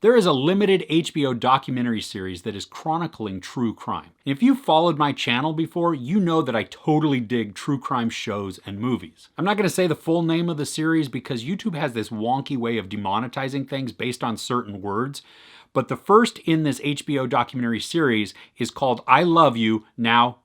There is a limited HBO documentary series that is chronicling true crime. And if you've followed my channel before, you know that I totally dig true crime shows and movies. I'm not going to say the full name of the series because YouTube has this wonky way of demonetizing things based on certain words. But the first in this HBO documentary series is called I Love You, Now.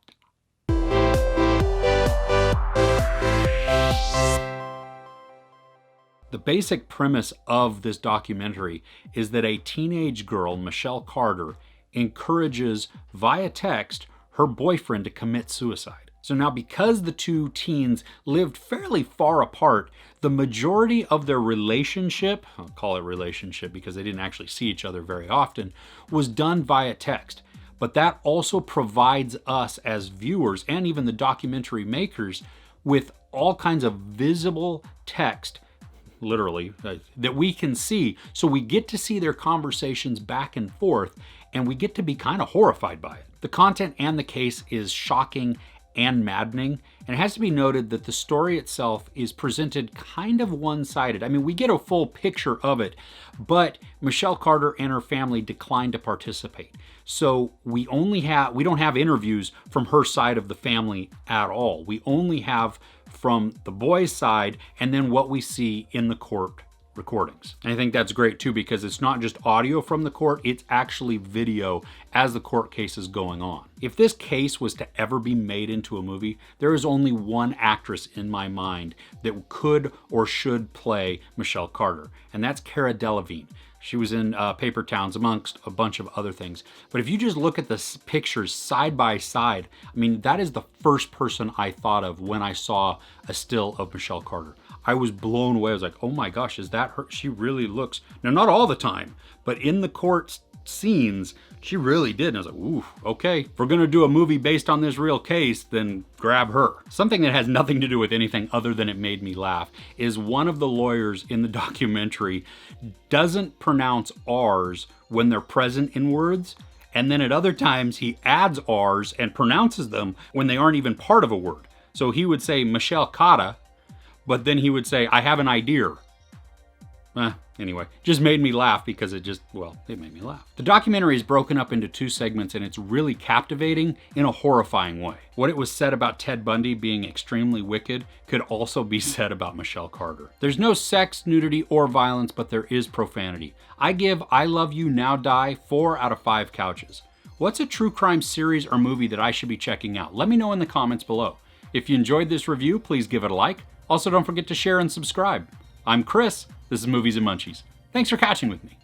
The basic premise of this documentary is that a teenage girl, Michelle Carter, encourages via text her boyfriend to commit suicide. So now, because the two teens lived fairly far apart, the majority of their relationship, I'll call it relationship because they didn't actually see each other very often, was done via text. But that also provides us as viewers and even the documentary makers with all kinds of visible text, literally, that we can see. So we get to see their conversations back and forth, and we get to be kind of horrified by it. The content and the case is shocking and maddening, and it has to be noted that the story itself is presented kind of one-sided. I mean, we get a full picture of it, but Michelle Carter and her family declined to participate. So we don't have interviews from her side of the family at all. We only have from the boys' side and then what we see in the court recordings. And I think that's great too, because it's not just audio from the court, it's actually video as the court case is going on. If this case was to ever be made into a movie, there is only one actress in my mind that could or should play Michelle Carter, and that's Cara Delevingne. She was in Paper Towns, amongst a bunch of other things. But if you just look at the pictures side by side, I mean, that is the first person I thought of when I saw a still of Michelle Carter. I was blown away. I was like, oh my gosh, is that her? She really looks, now not all the time, but in the court scenes, she really did. And I was like, ooh, okay. If we're gonna do a movie based on this real case, then grab her. Something that has nothing to do with anything other than it made me laugh is one of the lawyers in the documentary doesn't pronounce R's when they're present in words. And then at other times he adds R's and pronounces them when they aren't even part of a word. So he would say Michelle Carter, but then he would say, I have an idea. Anyway, just made me laugh because it made me laugh. The documentary is broken up into two segments and it's really captivating in a horrifying way. What it was said about Ted Bundy being extremely wicked could also be said about Michelle Carter. There's no sex, nudity, or violence, but there is profanity. I give I Love You, Now Die 4 out of 5 couches. What's a true crime series or movie that I should be checking out? Let me know in the comments below. If you enjoyed this review, please give it a like. Also, don't forget to share and subscribe. I'm Chris. This is Movies and Munchies. Thanks for catching with me.